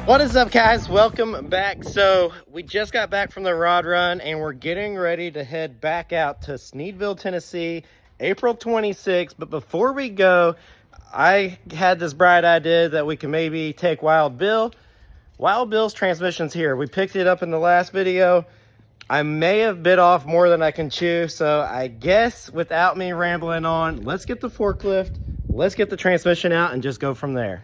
What is up, guys? Welcome back. So we just got back from the rod run and we're getting ready to head back out to Sneedville, Tennessee, April 26th. But before we go, I had this bright idea that we can maybe take Wild Bill. Wild Bill's transmission's here. We picked it up in the last video. I may have bit off more than I can chew, so I guess without me rambling on, let's get the forklift, let's get the transmission out and just go from there.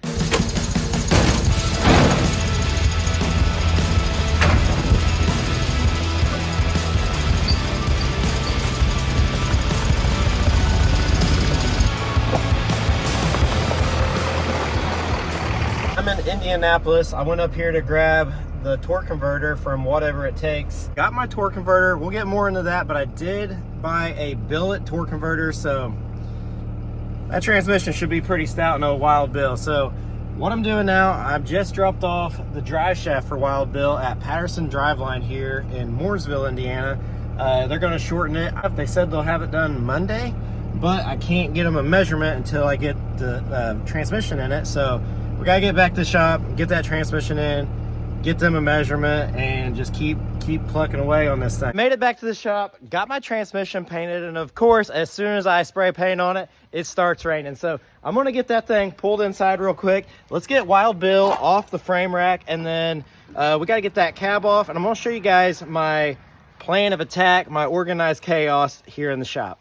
I'm in Indianapolis. I went up here to grab the torque converter from Whatever It Takes. Got my torque converter. We'll get more into that, but I did buy a billet torque converter, so that transmission should be pretty stout in a Wild Bill. So what I'm doing now, I've just dropped off the drive shaft for Wild Bill at Patterson Driveline here in Mooresville, Indiana. They're going to shorten it. They said they'll have it done Monday, but I can't get them a measurement until I get the transmission in it. So we gotta get back to the shop, get that transmission in, get them a measurement, and just keep plucking away on this thing. Made it back to the shop, got my transmission painted, and of course, as soon as I spray paint on it, it starts raining. So I'm gonna get that thing pulled inside real quick. Let's get Wild Bill off the frame rack, and then we gotta get that cab off, and I'm gonna show you guys my plan of attack, my organized chaos here in the shop.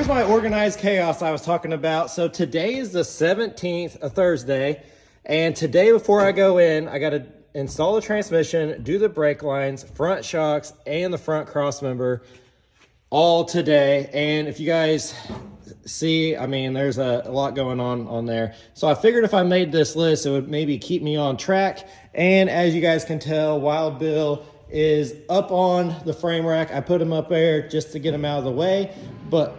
My organized chaos I was talking about. So today is the 17th, a Thursday, and today before I go in, I got to install the transmission, do the brake lines, front shocks, and the front cross member all today. And if you guys see, I mean, there's a lot going on there. So I figured if I made this list, it would maybe keep me on track. And as you guys can tell, Wild Bill is up on the frame rack. I put him up there just to get him out of the way, but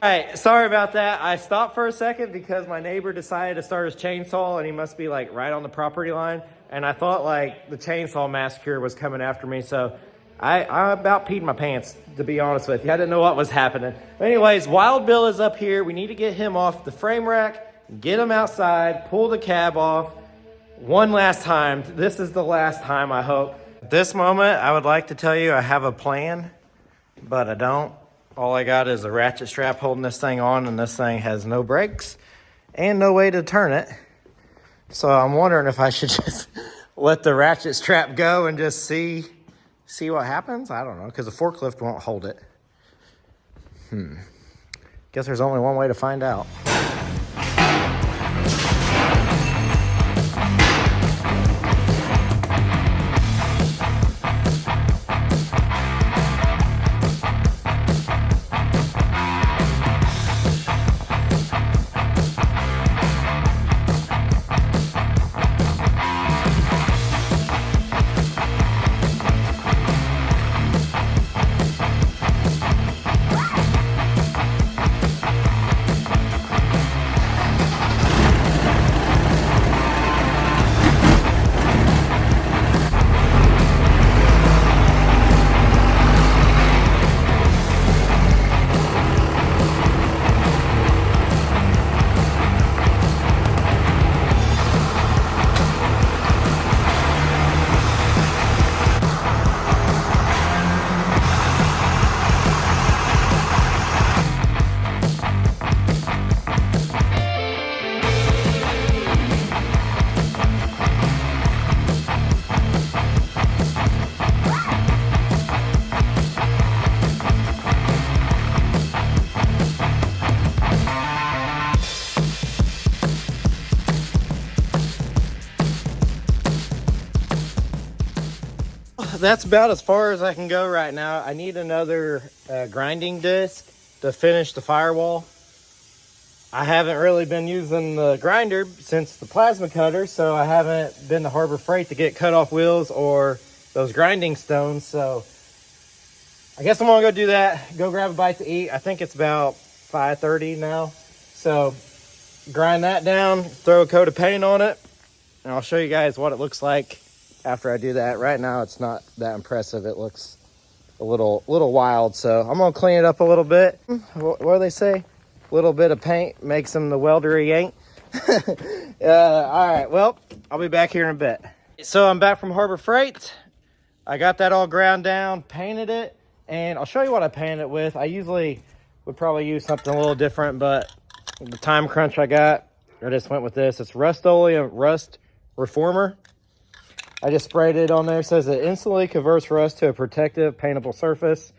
all right, sorry about that. I stopped for a second because my neighbor decided to start his chainsaw, and he must be like right on the property line. And I thought like the chainsaw massacre was coming after me. So I about peed my pants, to be honest with you. I didn't know what was happening. But anyways, Wild Bill is up here. We need to get him off the frame rack, get him outside, pull the cab off one last time. This is the last time, I hope. At this moment, I would like to tell you I have a plan, but I don't. All I got is a ratchet strap holding this thing on, and this thing has no brakes and no way to turn it. So I'm wondering if I should just let the ratchet strap go and just see what happens. I don't know, because the forklift won't hold it. Guess there's only one way to find out. That's about as far as I can go right now. I need another grinding disc to finish the firewall. I haven't really been using the grinder since the plasma cutter, so I haven't been to Harbor Freight to get cut off wheels or those grinding stones. So I guess I'm gonna go do that, go grab a bite to eat. I think it's about 5:30 now. So grind that down, throw a coat of paint on it, and I'll show you guys what it looks like after I do that. Right now it's not that impressive. It looks a little wild, so I'm gonna clean it up a little bit. What do they say? A little bit of paint makes them the welder he ain't. All right, well, I'll be back here in a bit. So I'm back from Harbor Freight. I got that all ground down, painted it, and I'll show you what I painted it with. I usually would probably use something a little different, but the time crunch I got, I just went with this. It's Rust-Oleum Rust Reformer. I just sprayed it on there. It says it instantly converts rust to a protective paintable surface.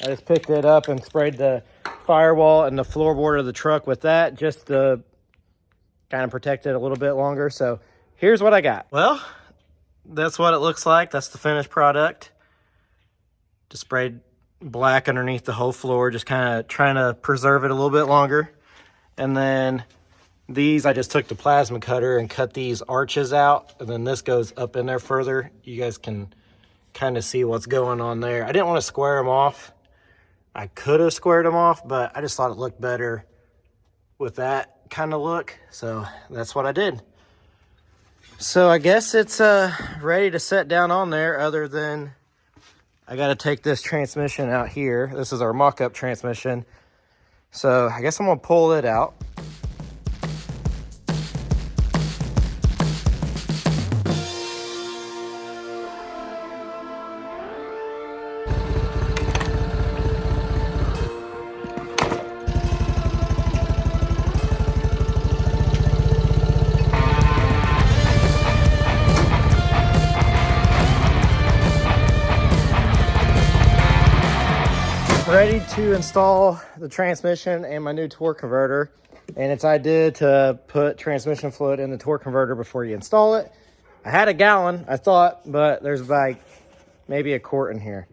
I just picked it up and sprayed the firewall and the floorboard of the truck with that just to kind of protect it a little bit longer. So here's what I got. Well, that's what it looks like. That's the finished product. Just sprayed black underneath the whole floor, just kind of trying to preserve it a little bit longer. And then these, I just took the plasma cutter and cut these arches out, and then this goes up in there further. You guys can kind of see what's going on there. I didn't want to square them off. I could have squared them off, but I just thought it looked better with that kind of look, so that's what I did. So I guess it's ready to set down on there, other than I got to take this transmission out here. This is our mock-up transmission, so I guess I'm gonna pull it out. Ready to install the transmission and my new torque converter, and it's idea to put transmission fluid in the torque converter before you install it. I had a gallon, I thought, but there's like maybe a quart in here.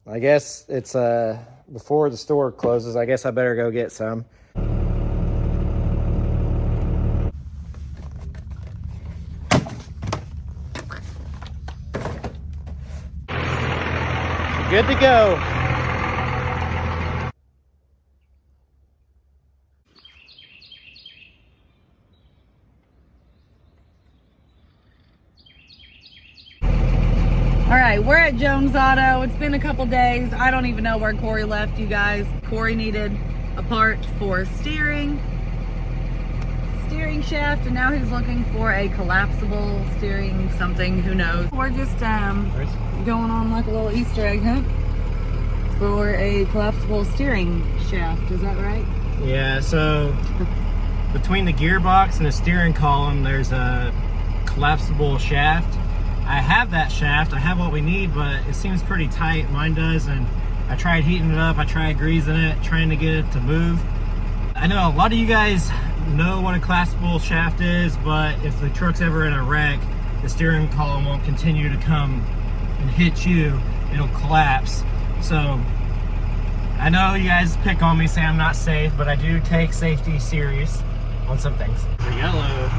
I guess it's before the store closes. I guess I better go get some. Good to go. All right, we're at Jones Auto. It's been a couple days. I don't even know where Corey left, you guys. Corey needed a part for steering shaft, and now he's looking for a collapsible steering something, who knows. We're just going on like a little Easter egg hunt for a collapsible steering shaft. Is that right? Yeah, so between the gearbox and the steering column, there's a collapsible shaft. I have that shaft, I have what we need, but it seems pretty tight. Mine does, and I tried heating it up, I tried greasing it, trying to get it to move. I know a lot of you guys know what a collapsible shaft is, but if the truck's ever in a wreck, the steering column won't continue to come and hit you, it'll collapse. So I know you guys pick on me, say I'm not safe, but I do take safety serious on some things. The yellow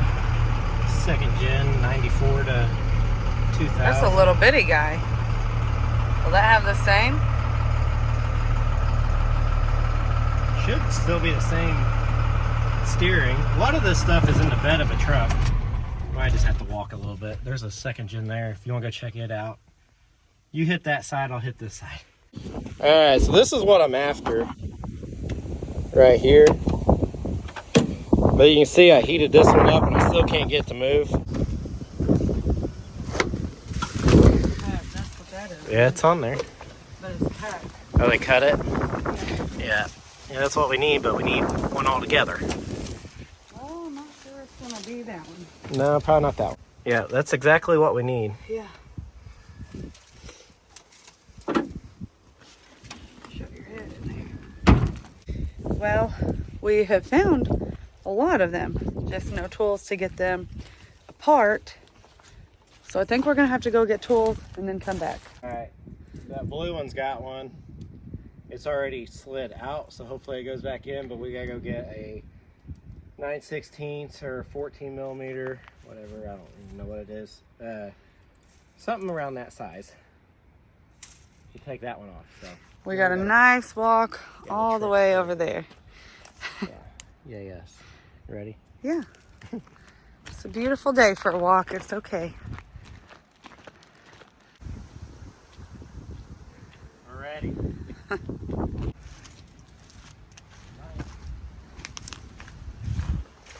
second gen 94 to 2000. That's a little bitty guy. Will that have the same? Should still be the same steering. A lot of this stuff is in the bed of a truck. I just have to walk a little bit. There's a second gen there if you want to go check it out. You hit that side, I'll hit this side. All right, so this is what I'm after right here. But you can see I heated this one up and I still can't get it to move. That's what that is. Yeah, it's on there. But it's cut. Oh, they cut it? Yeah. Yeah, that's what we need, but we need one all together. Oh, I'm not sure it's gonna be that one. No, probably not that one. Yeah, that's exactly what we need. Yeah. Shove your head in there. Well, we have found a lot of them. Just no tools to get them apart. So I think we're gonna have to go get tools and then come back. All right, that blue one's got one. It's already slid out, so hopefully it goes back in, but we gotta go get a 9/16 or 14 millimeter, whatever, I don't even know what it is. Something around that size. to take that one off. So we got a nice walk all the way over there. Yeah, yes. You ready? Yeah. It's a beautiful day for a walk. It's okay. We're ready.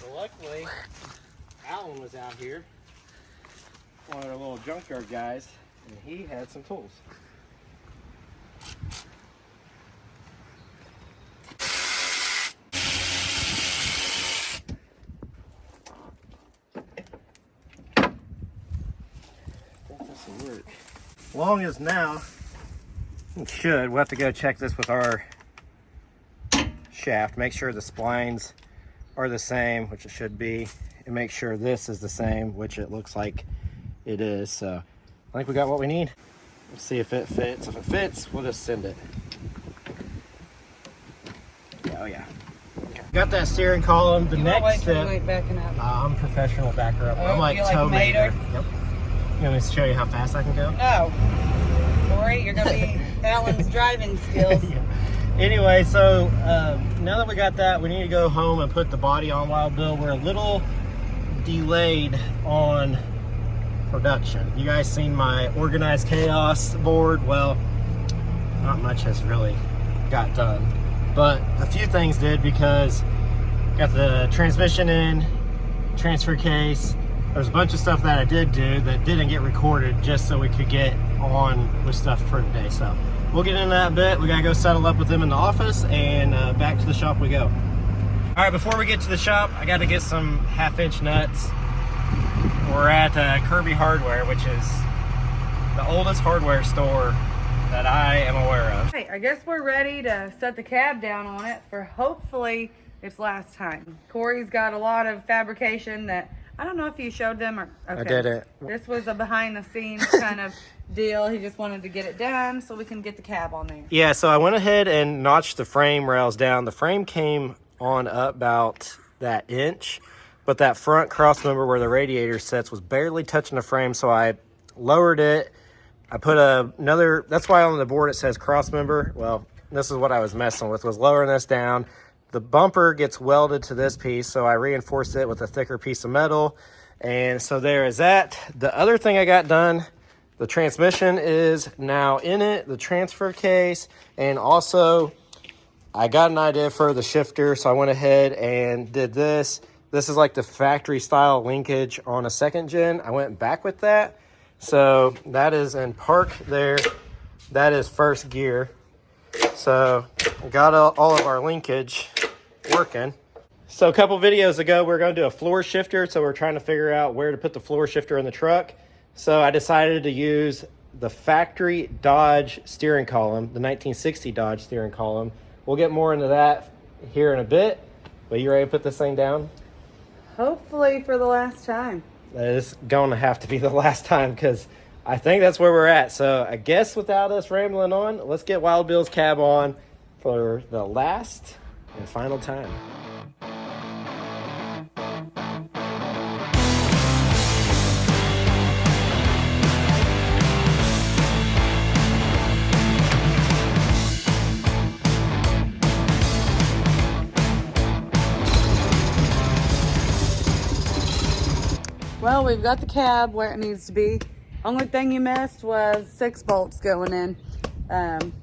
So luckily, Alan was out here, one of our little junkyard guys, and he had some tools. Work. Long as now, it should. We'll have to go check this with our shaft, make sure the splines are the same, which it should be, and make sure this is the same, which it looks like it is. So I think we got what we need. Let's see if it fits. If it fits, we'll just send it. Yeah, oh yeah. Okay. Got that steering column. The next step. Backing up. I'm professional backer up. Oh, I'm like toe mater. Yep. You want me to show you how fast I can go? No. Corey, you're going to be Alan's driving skills. Yeah. Anyway, so now that we got that, we need to go home and put the body on Wild Bill. We're a little delayed on production. You guys seen my organized chaos board? Well, not much has really got done, but a few things did, because got the transmission in, transfer case. There's a bunch of stuff that I did do that didn't get recorded, just so we could get on with stuff for today. So we'll get into that bit. We gotta go settle up with them in the office, and back to the shop we go. All right, before we get to the shop, I gotta get some 1/2-inch nuts. We're at Kirby Hardware, which is the oldest hardware store that I am aware of. Hey, I guess we're ready to set the cab down on it for hopefully its last time. Corey's got a lot of fabrication that I don't know if you showed them or okay. I didn't. This was a behind the scenes kind of deal. He just wanted to get it done so we can get the cab on there. Yeah, so I went ahead and notched the frame rails down. The frame came on up about that inch, but that front cross member where the radiator sits was barely touching the frame, so I lowered it. I put another, that's why on the board it says cross member. Well, this is what I was messing with, was lowering this down. The bumper gets welded to this piece, so I reinforced it with a thicker piece of metal. And so there is that. The other thing I got done, the transmission is now in it, the transfer case, and also I got an idea for the shifter, so I went ahead and did this. This is like the factory style linkage on a 2nd gen. I went back with that. So that is in park there. That is 1st gear. So got all of our linkage working. So a couple videos ago, we were going to do a floor shifter. So we're trying to figure out where to put the floor shifter in the truck. So I decided to use the factory Dodge steering column, the 1960 Dodge steering column. We'll get more into that here in a bit. But you ready to put this thing down? Hopefully for the last time. That is going to have to be the last time, because I think that's where we're at. So I guess without us rambling on, let's get Wild Bill's cab on for the last and final time. Well, we've got the cab where it needs to be. Only thing you missed was 6 bolts going in.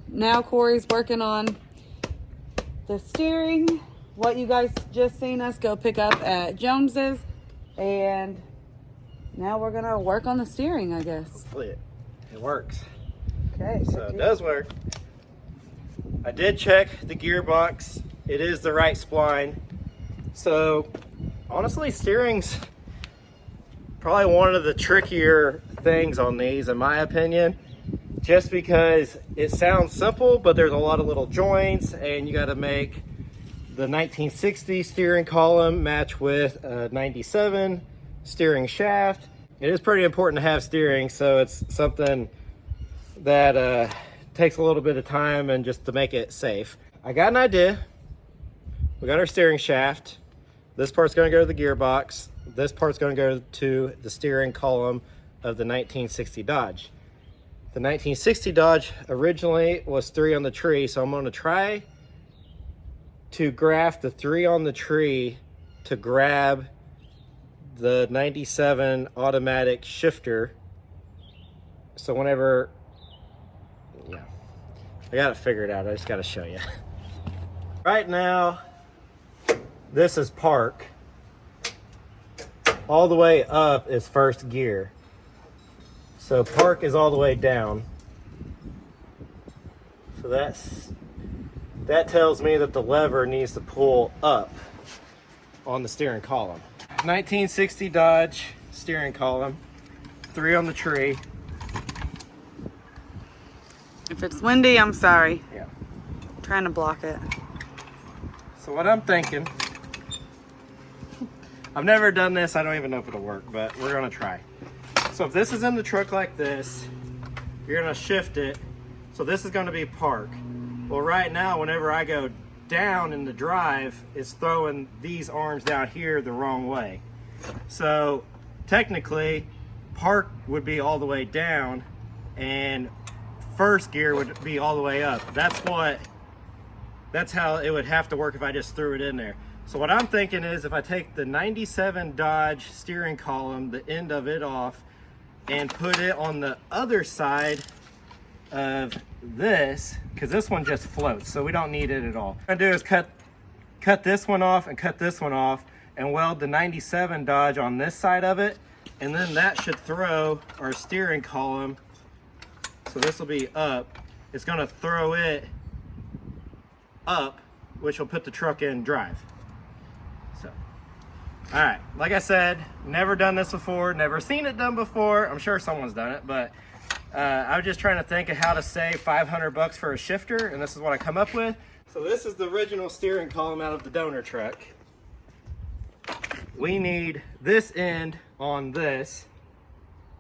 Now Corey's working on the steering. What you guys just seen us go pick up at Jones's. And now we're gonna work on the steering, I guess. Hopefully it works. Okay. So it does work. I did check the gearbox. It is the right spline. So honestly, steering's probably one of the trickier things on these, in my opinion, just because it sounds simple, but there's a lot of little joints, and you got to make the 1960 steering column match with a 97 steering shaft. It is pretty important to have steering, so it's something that takes a little bit of time and just to make it safe. I got an idea. We got our steering shaft. This part's going to go to the gearbox. This part's going to go to the steering column of the 1960 Dodge. The 1960 Dodge originally was 3 on the tree, so I'm going to try to graft the 3 on the tree to grab the 97 automatic shifter. So whenever, yeah, I got to figure it out. I just got to show you. Right now, this is park. All the way up is first gear. So park is all the way down. So that tells me that the lever needs to pull up on the steering column. 1960 Dodge steering column, 3 on the tree. If it's windy, I'm sorry. Yeah. I'm trying to block it. So what I'm thinking, I've never done this, I don't even know if it'll work, but we're gonna try. So if this is in the truck like this, you're gonna shift it. So this is gonna be park. Well, right now, whenever I go down in the drive, it's throwing these arms down here the wrong way. So technically, park would be all the way down and first gear would be all the way up. That's how it would have to work if I just threw it in there. So what I'm thinking is if I take the 97 Dodge steering column, the end of it off, and put it on the other side of this, because this one just floats, so we don't need it at all. What I'm gonna do is cut this one off and cut this one off and weld the 97 Dodge on this side of it, and then that should throw our steering column. So this will be up. It's gonna throw it up, which will put the truck in drive. So, all right, like I said, never done this before, never seen it done before. I'm sure someone's done it, but I was just trying to think of how to save 500 bucks for a shifter, and this is what I come up with. So this is the original steering column out of the donor truck. We need this end on this,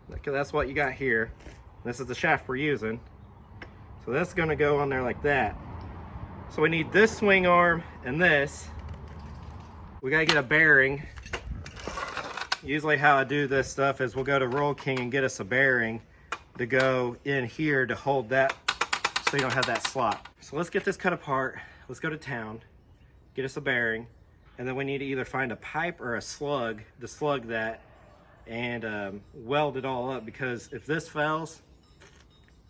because that's what you got here. This is the shaft we're using. So that's gonna go on there like that. So we need this swing arm and this. We gotta get a bearing. Usually how I do this stuff is we'll go to Roll King and get us a bearing to go in here to hold that so you don't have that slot. So let's get this cut apart. Let's go to town, get us a bearing, and then we need to either find a pipe or a slug to slug that and weld it all up, because if this fails,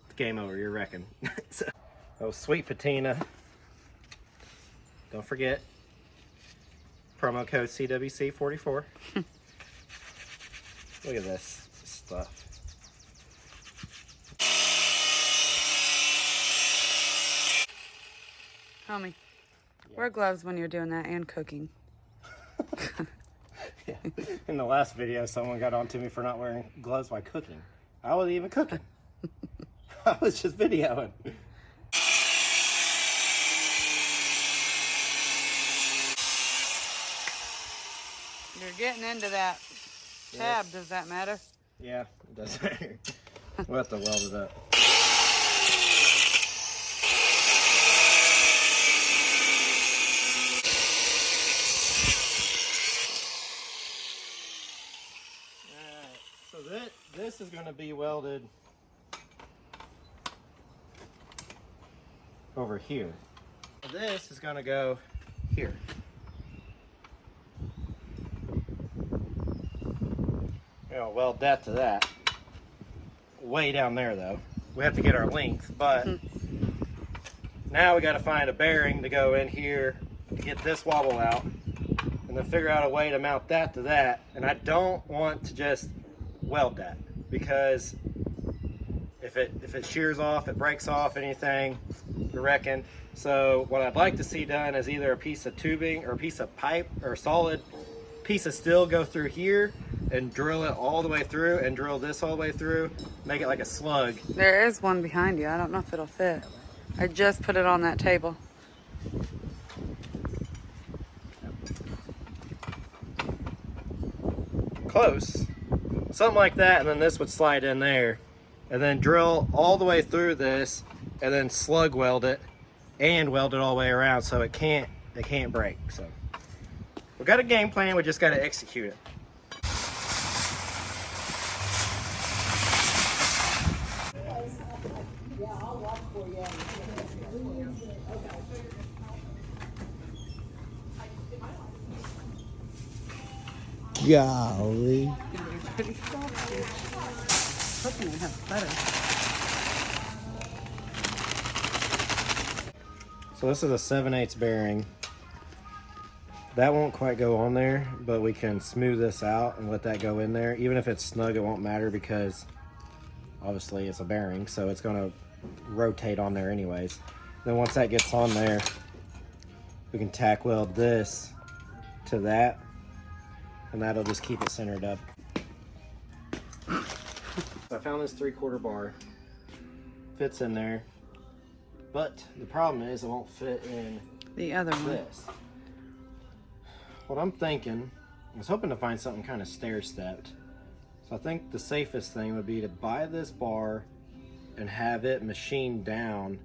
it's game over, you reckon. So, oh, sweet patina. Don't forget, promo code CWC44. Look at this stuff. Homie, wear gloves when you're doing that and cooking. Yeah. In the last video, someone got on to me for not wearing gloves while cooking. I wasn't even cooking. I was just videoing. You're getting into that tab. Yes. Does that matter? Yeah, it does matter. We'll have to weld it up. So this is going to be welded over here. This is going to go here. Weld that to that. Way down there though. We have to get our length, but now we got to find a bearing to go in here, get this wobble out, and then figure out a way to mount that to that. And I don't want to just weld that, because if it shears off, it breaks off, anything, you reckon. So what I'd like to see done is either a piece of tubing or a piece of pipe or a solid piece of steel go through here and drill it all the way through, and drill this all the way through, make it like a slug. There is one behind you. I don't know if it'll fit. I just put it on that table. Close. Something like that, and then this would slide in there, and then drill all the way through this, and then slug weld it and weld it all the way around so it can't break. So we've got a game plan, we just got to execute it. Golly. It's pretty soft. Hoping it has butter. So this is a 7/8 bearing. That won't quite go on there, but we can smooth this out and let that go in there. Even if it's snug, it won't matter because obviously it's a bearing, so it's gonna rotate on there anyways. Then once that gets on there, we can tack weld this to that, and that'll just keep it centered up. So I found this 3/4 bar, fits in there, but the problem is it won't fit in The other one. this. What I'm thinking, I was hoping to find something kind of stair-stepped. So I think the safest thing would be to buy this bar and have it machined down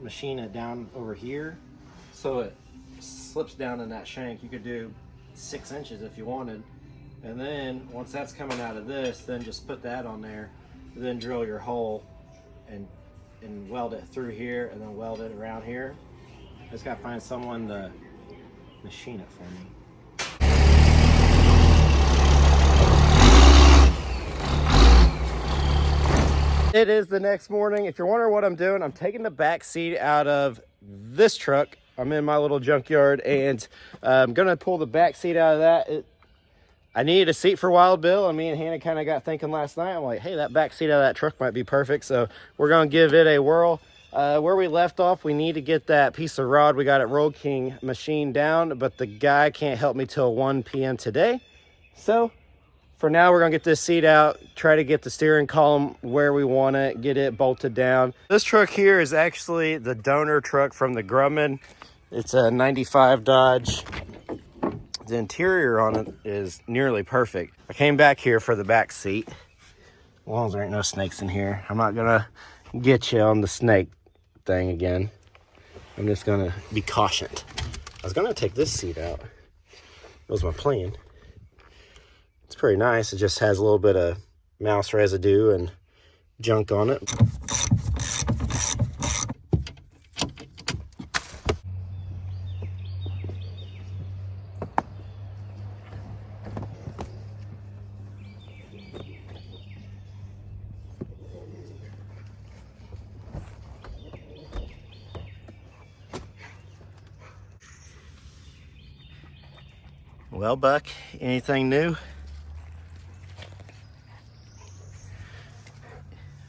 machine it down over here so it slips down in that shank. You could do 6 inches if you wanted. And then once that's coming out of this, then just put that on there, then drill your hole and weld it through here and then weld it around here. I just gotta find someone to machine it for me. It is the next morning. If you're wondering what I'm doing, I'm taking the back seat out of this truck. I'm in my little junkyard and I'm gonna pull the back seat out of that. I needed a seat for Wild Bill, and me and Hannah kind of got thinking last night. I'm like, hey, that back seat out of that truck might be perfect. So we're gonna give it a whirl. Where we left off, we need to get that piece of rod we got at Road King machined down, but the guy can't help me till 1 p.m. today. So for now, we're gonna get this seat out, try to get the steering column where we want it, get it bolted down. This truck here is actually the donor truck from the Grumman. It's a 95 Dodge. The interior on it is nearly perfect. I came back here for the back seat. As long as there ain't no snakes in here. I'm not gonna get you on the snake thing again. I'm just gonna be cautioned. I was gonna take this seat out. That was my plan. It's pretty nice. It just has a little bit of mouse residue and junk on it. Well, Buck, anything new?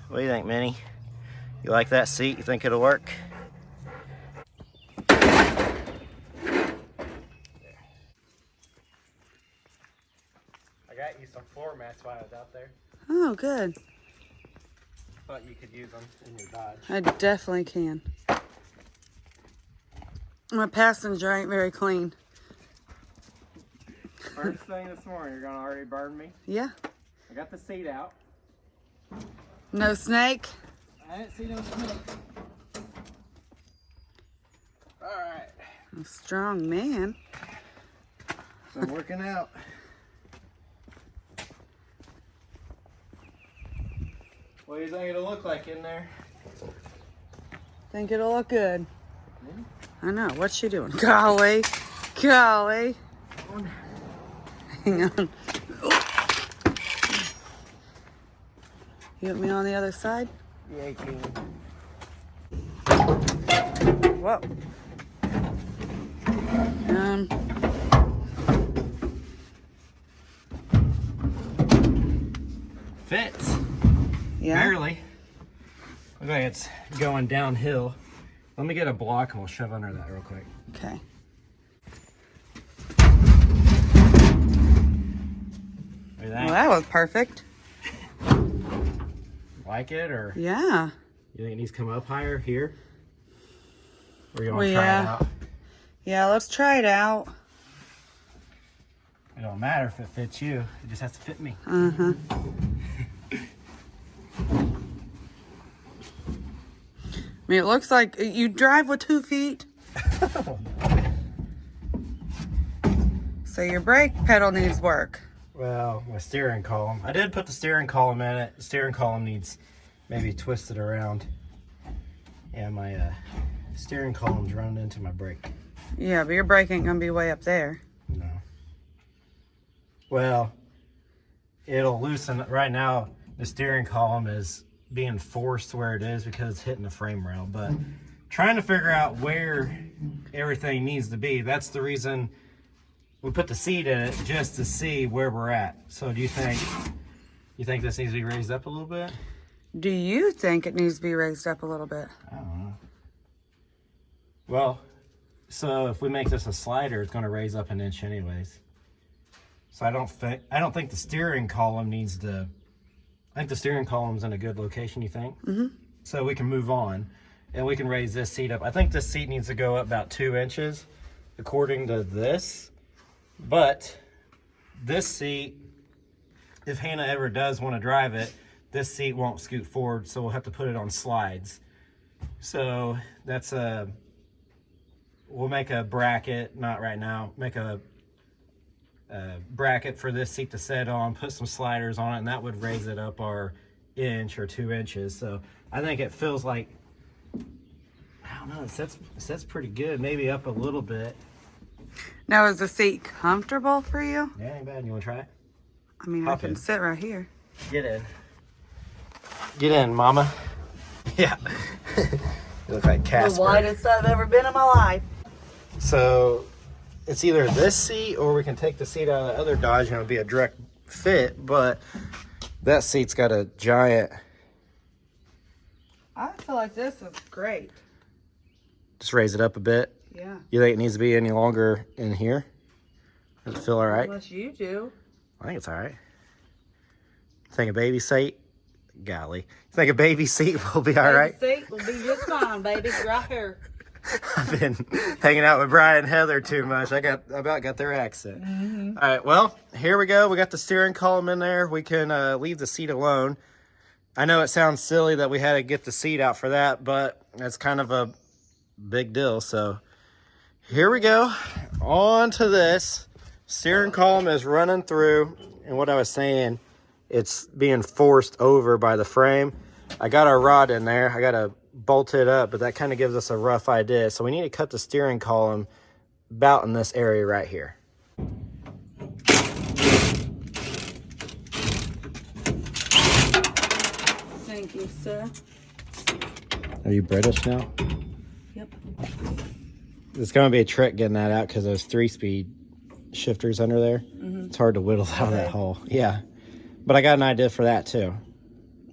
What do you think, Minnie? You like that seat? You think it'll work? I got you some floor mats while I was out there. Oh, good. Thought you could use them in your Dodge. I definitely can. My passenger ain't very clean. First thing this morning, you're gonna already burn me? Yeah. I got the seat out. No snake? I didn't see no snake. Alright. A strong man. So I'm working out. What do you think it'll look like in there? Think it'll look good. I know. What's she doing? Golly. Golly. Hang on. You want me on the other side? Yeah, you can. Whoa. Fits. Yeah. Barely. Looks like it's going downhill. Let me get a block and we'll shove under that real quick. Okay. Well, that was perfect. Like it, or Yeah. you think it needs to come up higher here? Or you want Well, to try yeah. it out? Yeah, let's try it out. It don't matter if it fits you. It just has to fit me. Uh-huh. I mean, it looks like you drive with 2 feet. So your brake pedal needs work. Well, my steering column. I did put the steering column in it. The steering column needs maybe twisted around. Yeah, my steering column's running into my brake. Yeah, but your brake ain't gonna be way up there. No. Well, it'll loosen. Right now, the steering column is being forced where it is because it's hitting the frame rail, but trying to figure out where everything needs to be. That's the reason we put the seat in it, just to see where we're at. So do you think this needs to be raised up a little bit? Do you think it needs to be raised up a little bit? I don't know. Well, so if we make this a slider, it's going to raise up an inch anyways. So I don't think the steering column needs to. I think the steering column's in a good location. You think? Mm-hmm. So we can move on, and we can raise this seat up. I think this seat needs to go up about 2 inches, according to this. But this seat, if Hannah ever does want to drive it, this seat won't scoot forward, so we'll have to put it on slides. So that's we'll make a bracket, not right now, make a bracket for this seat to sit on, put some sliders on it, and that would raise it up our 1 inch or 2 inches. So I think it feels like, I don't know, it sits pretty good, maybe up a little bit. Now, is the seat comfortable for you? Yeah, ain't bad. You want to try it? I mean, Hop I can in. sit right here. Get in. Get in, mama. Yeah. You look like Casper. The widest I've ever been in my life. So it's either this seat or we can take the seat out of the other Dodge and it'll be a direct fit, but that seat's got a giant. I feel like this is great. Just raise it up a bit. Yeah. You think it needs to be any longer in here? Does it feel all right? Unless you do. I think it's all right. Think a baby seat? Golly. You think a baby seat will be all right? Seat will be just fine, baby. Right here. I've been hanging out with Brian and Heather too much. I about got their accent. Mm-hmm. All right, well, here we go. We got the steering column in there. We can leave the seat alone. I know it sounds silly that we had to get the seat out for that, but it's kind of a big deal. So here we go. On to this. Steering column is running through, and what I was saying, it's being forced over by the frame. I got our rod in there. I got to bolt it up, but that kind of gives us a rough idea. So we need to cut the steering column about in this area right here. Thank you, sir. Are you British now? Yep. It's going to be a trick getting that out because those 3-speed shifters under there. Mm-hmm. It's hard to whittle out of that hole. Yeah. But I got an idea for that too.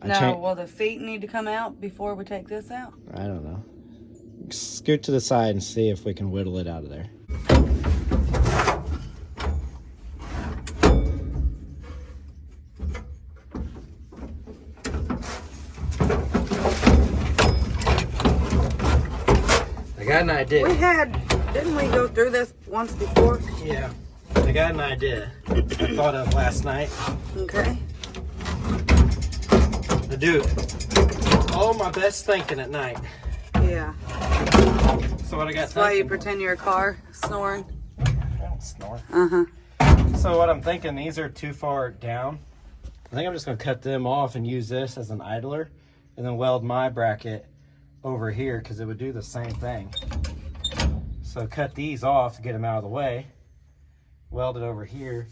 Now, will the feet need to come out before we take this out? I don't know. Scoot to the side and see if we can whittle it out of there. I got an idea. Didn't we go through this once before? Yeah. I got an idea I thought of last night. Okay. To do all my best thinking at night. Yeah. So what I got That's why you pretend you're a car snoring. I don't snore. Uh-huh. So what I'm thinking, these are too far down. I think I'm just going to cut them off and use this as an idler and then weld my bracket over here because it would do the same thing. So cut these off to get them out of the way. Weld it over here.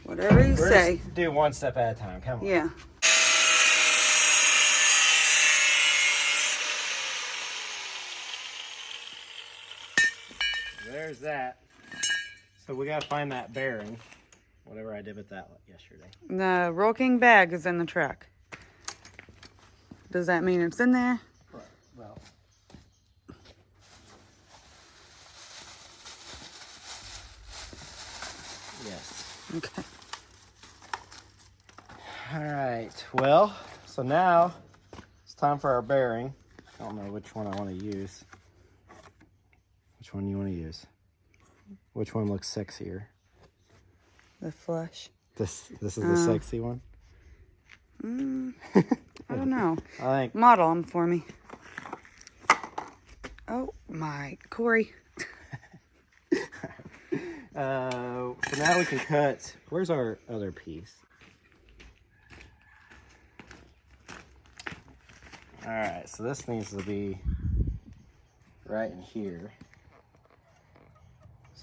Whatever you say. Just do one step at a time. Come on. Yeah. There's that. So we got to find that bearing. Whatever I did with that yesterday. The Roll King bag is in the truck. Does that mean it's in there? Well. Yes. Okay. All right. Well, so now it's time for our bearing. I don't know which one I want to use. Which one you want to use? Which one looks sexier? The flush. This is the sexy one? I don't know. I think Model them for me. Oh my, Corey. so now we can cut. Where's our other piece? All right, so this needs to be right in here.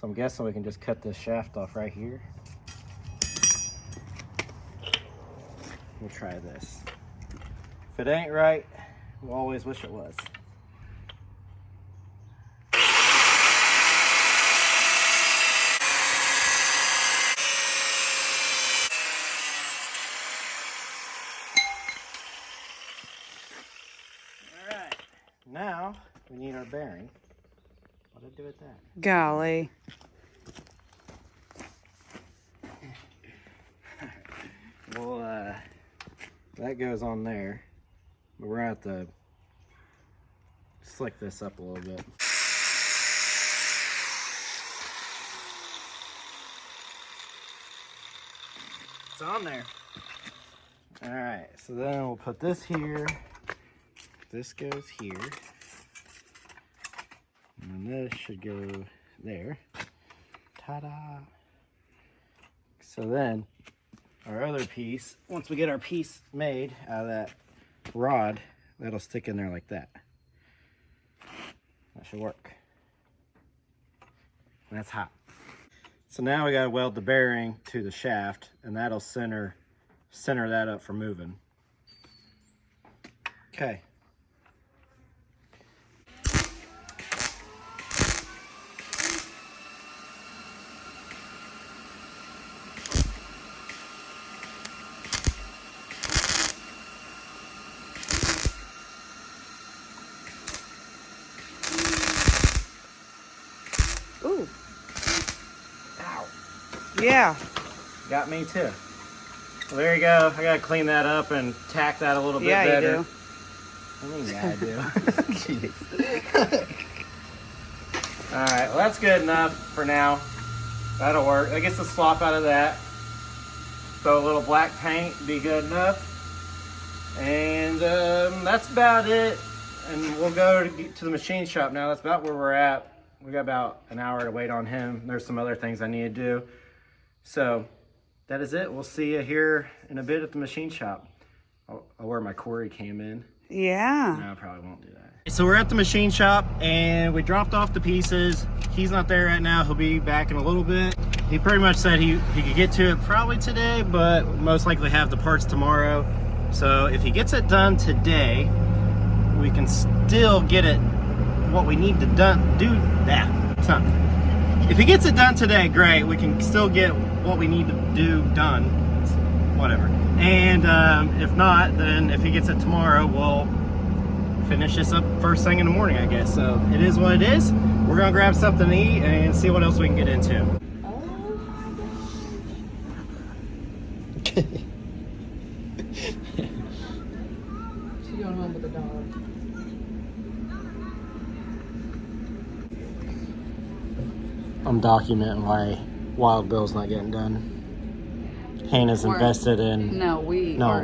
So I'm guessing we can just cut this shaft off right here. We'll try this. If it ain't right, we'll always wish it was. All right, now we need our bearing. What did I do with that? Golly. Well, that goes on there, but we're gonna have to slick this up a little bit. It's on there. All right, so then we'll put this here. This goes here. And this should go there. Ta-da! So then, our other piece, once we get our piece made out of that rod, that'll stick in there like that. That should work. And that's hot. So now we gotta weld the bearing to the shaft, and that'll center that up for moving. Okay. Ooh. Ow. Yeah. Got me too. Well, there you go. I gotta clean that up and tack that a little bit better. Yeah, you do. I mean, yeah, I do. Jeez. All right, well, that's good enough for now. That'll work. I guess the slop out of that. Throw a little black paint, be good enough. And that's about it. And we'll go to the machine shop now. That's about where we're at. We got about an hour to wait on him. There's some other things I need to do. So that is it. We'll see you here in a bit at the machine shop. I'll wear my Corey cam in. Yeah. No, I probably won't do that. So we're at the machine shop and we dropped off the pieces. He's not there right now. He'll be back in a little bit. He pretty much said he could get to it probably today, but most likely have the parts tomorrow. So if he gets it done today, we can still get it what we need to do that. So if he gets it done today, great. We can still get what we need to do done. Whatever. And if not, then if he gets it tomorrow, we'll finish this up first thing in the morning, I guess. So it is what it is. We're gonna grab something to eat and see what else we can get into. She's going home with the dog. I'm documenting why Wild Bill's not getting done. Hannah's invested in... No,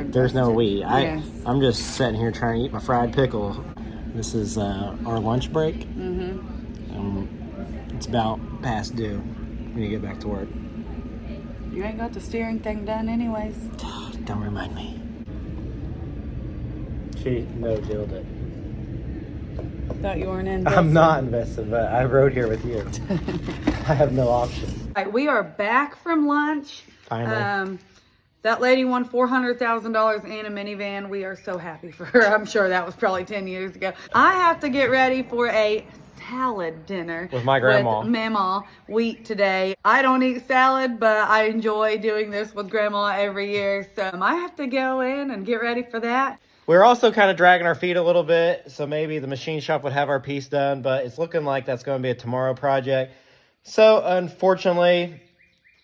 there's no we. Yes. I'm just sitting here trying to eat my fried pickle. This is our lunch break. Mm-hmm. It's about past due. We need to get back to work. You ain't got the steering thing done anyways. Don't remind me. She no-dealed it. Thought you weren't invested. I'm not invested, but I rode here with you. I have no option. All right, we are back from lunch. Finally. That lady won $400,000 in a minivan. We are so happy for her. I'm sure that was probably 10 years ago. I have to get ready for a salad dinner with my grandma. With Mama Wheat today. I don't eat salad, but I enjoy doing this with Grandma every year. So I have to go in and get ready for that. We're also kind of dragging our feet a little bit, so maybe the machine shop would have our piece done, but it's looking like that's going to be a tomorrow project. So unfortunately,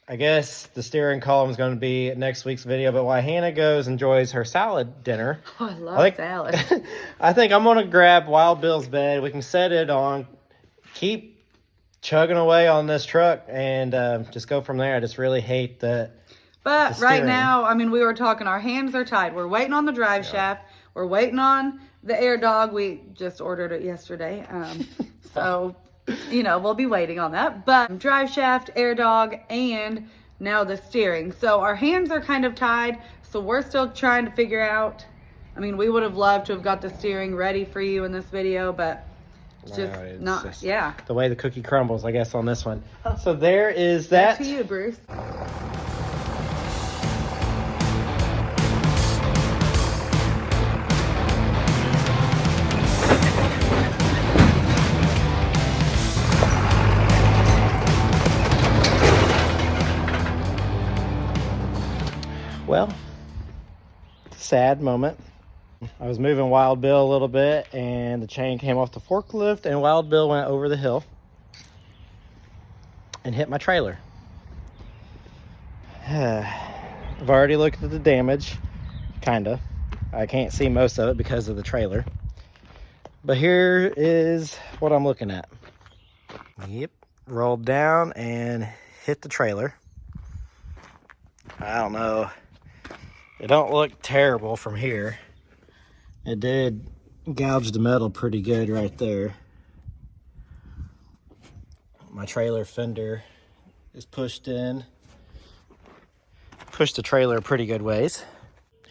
I guess the steering column is going to be next week's video, but while Hannah enjoys her salad dinner. Oh, I love salad. I think I'm going to grab Wild Bill's bed. We can set it on, keep chugging away on this truck, and just go from there. I just really hate that. But right now, I mean, we were talking, our hands are tied. We're waiting on the drive shaft. We're waiting on the air dog. We just ordered it yesterday. So, you know, we'll be waiting on that. But drive shaft, air dog, and now the steering. So our hands are kind of tied. So we're still trying to figure out. I mean, we would have loved to have got the steering ready for you in this video, but It's just yeah. The way the cookie crumbles, I guess, on this one. So there is that. Back to you, Bruce. Well, sad moment. I was moving Wild Bill a little bit and the chain came off the forklift and Wild Bill went over the hill and hit my trailer. I've already looked at the damage, kinda. I can't see most of it because of the trailer. But here is what I'm looking at. Yep, rolled down and hit the trailer. I don't know. It don't look terrible from here. It did gouge the metal pretty good right there. My trailer fender is pushed in. Pushed the trailer a pretty good ways.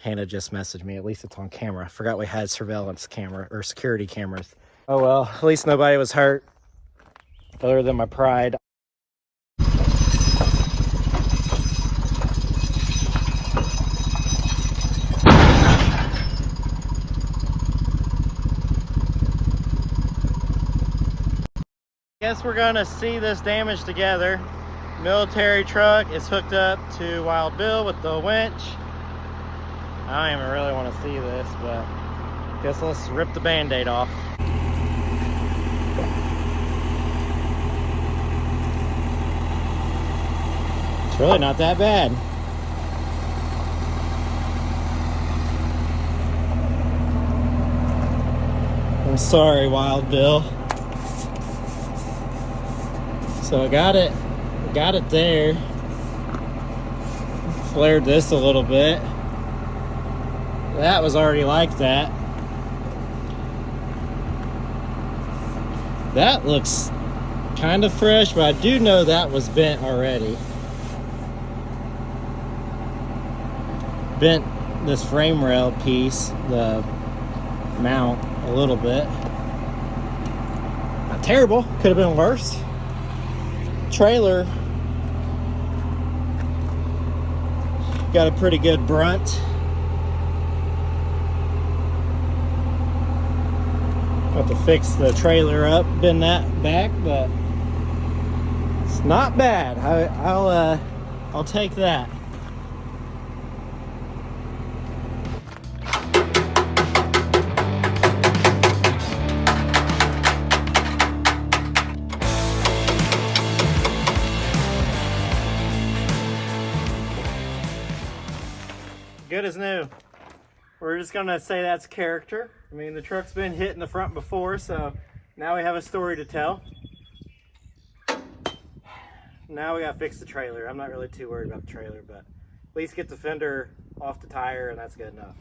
Hannah just messaged me, at least it's on camera. I forgot we had surveillance camera or security cameras. Oh well, at least nobody was hurt other than my pride. Guess we're gonna see this damage together. Military truck is hooked up to Wild Bill with the winch. I don't even really want to see this, but guess let's rip the band-aid off. It's really not that bad. I'm sorry, Wild Bill. So I got it there. Flared this a little bit. That was already like that. That looks kind of fresh, but I do know that was bent already. Bent this frame rail piece, the mount, a little bit. Not terrible, could have been worse. Trailer got a pretty good brunt. Have to fix the trailer up, bend that back, but it's not bad. I'll take that. Good as new. We're just gonna say that's character. I mean, the truck's been hit in the front before, so now we have a story to tell. Now we gotta fix the trailer. I'm not really too worried about the trailer, but at least get the fender off the tire and that's good enough.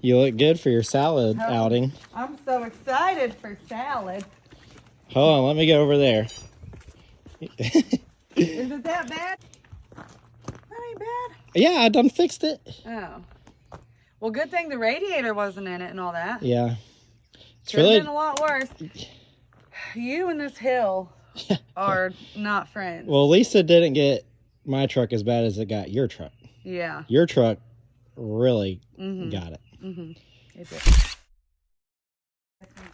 You look good for your salad outing. I'm so excited for salad. Hold on, let me go over there. Is it that bad? That ain't bad. Yeah, I done fixed it. Oh. Well, good thing the radiator wasn't in it and all that. Yeah. It's Could have been a lot worse. You and this hill are not friends. Well, Lisa didn't get my truck as bad as it got your truck. Yeah. Your truck really got it. Is it?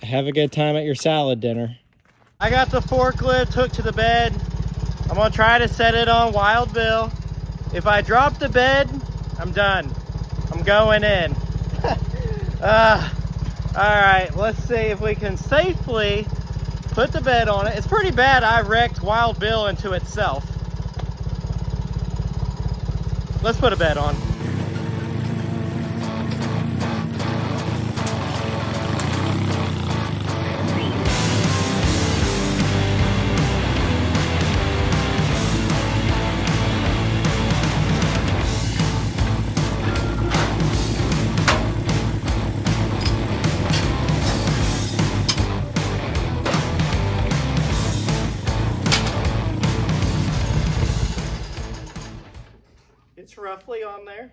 Have a good time at your salad dinner. I got the forklift hooked to the bed. I'm gonna try to set it on Wild Bill. If I drop the bed, I'm done. I'm going in. All right, let's see if we can safely put the bed on it. It's pretty bad I wrecked Wild Bill into itself. Let's put a bed on. roughly on there.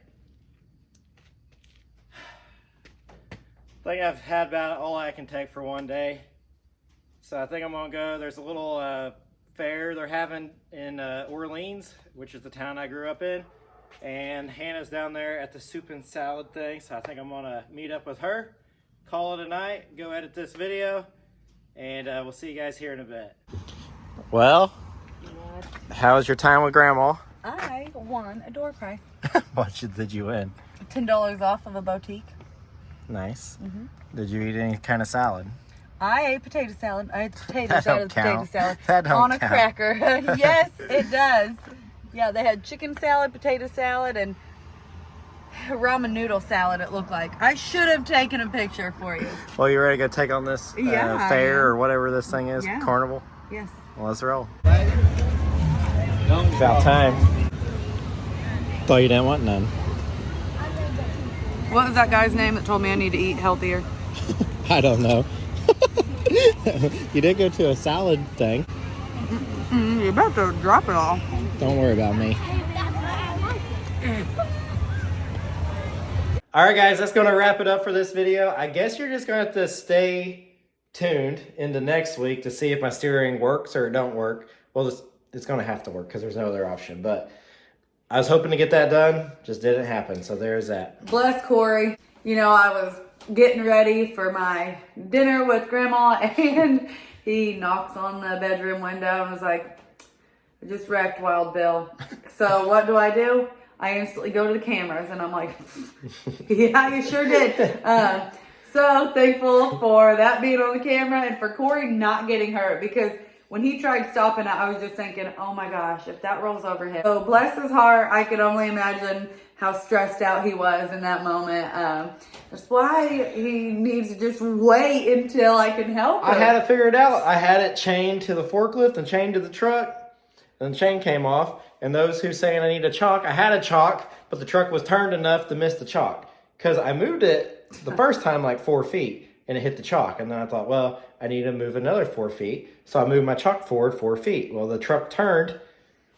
I think I've had about all I can take for one day. So I think I'm gonna go. There's a little fair they're having in Orleans, which is the town I grew up in. And Hannah's down there at the soup and salad thing. So I think I'm gonna meet up with her, call it a night, go edit this video, and we'll see you guys here in a bit. Well, how was your time with Grandma? I won a door prize. What did you win? $10 off of a boutique. Nice. Did you eat any kind of salad? I ate potato salad. I ate potatoes That out don't of the potato count. salad That don't on a count. cracker. Yes, it does. Yeah, they had chicken salad, potato salad, and ramen noodle salad, it looked like. I should have taken a picture for you. Well, you ready to go take on this Yeah, fair or whatever this thing is? Yeah. Carnival? Yes. Well, let's roll. About time. Thought you didn't want none. What was that guy's name that told me I need to eat healthier? I don't know. You did go to a salad thing. You're about to drop it all. Don't worry about me. All right, guys, that's going to wrap it up for this video. I guess you're just going to have to stay tuned into next week to see if my steering works or it don't work. Well, it's going to have to work because there's no other option. But I was hoping to get that done. Just didn't happen. So there's that. Bless Corey. You know, I was getting ready for my dinner with Grandma, and he knocks on the bedroom window and was like, I just wrecked Wild Bill. So what do? I instantly go to the cameras, and I'm like, yeah, you sure did. So thankful for that being on the camera and for Corey not getting hurt, because when he tried stopping it, I was just thinking, oh my gosh, if that rolls over him. So bless his heart, I could only imagine how stressed out he was in that moment. That's why he needs to just wait until I can help him. I had it figured out. I had it chained to the forklift and chained to the truck, and the chain came off. And those who saying I need a chalk, I had a chalk, but the truck was turned enough to miss the chalk. Because I moved it the first time like 4 feet, and it hit the chalk. And then I thought, well, I need to move another 4 feet. So I moved my chalk forward 4 feet. Well, the truck turned,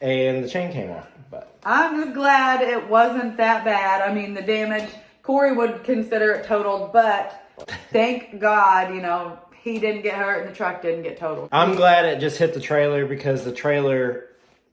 and the chain came off. But I'm just glad it wasn't that bad. I mean, the damage, Corey would consider it totaled, but thank God, you know, he didn't get hurt and the truck didn't get totaled. I'm glad it just hit the trailer, because the trailer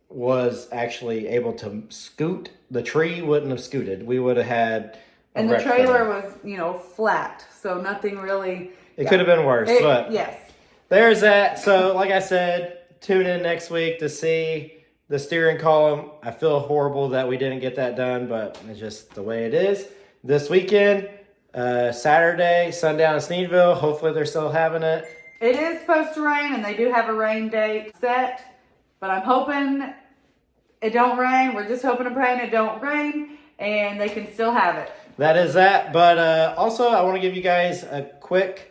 was actually able to scoot. The tree wouldn't have scooted. We would have had And the trailer was, you know, flat, so nothing really... It could have been worse, but yes. There's that. So, like I said, tune in next week to see the steering column. I feel horrible that we didn't get that done, but it's just the way it is. This weekend, Saturday, sundown in Sneedville. Hopefully they're still having it. It is supposed to rain, and they do have a rain date set, but I'm hoping it don't rain. We're just hoping and praying it don't rain, and they can still have it. That is that. But also, I want to give you guys a quick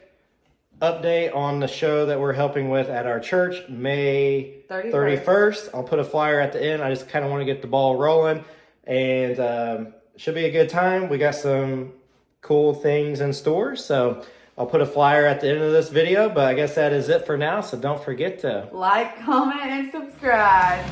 update on the show that we're helping with at our church, May 31st. I'll put a flyer at the end. I just kind of want to get the ball rolling, and should be a good time. We got some cool things in store, so I'll put a flyer at the end of this video. But I guess that is it for now, so don't forget to like, comment, and subscribe.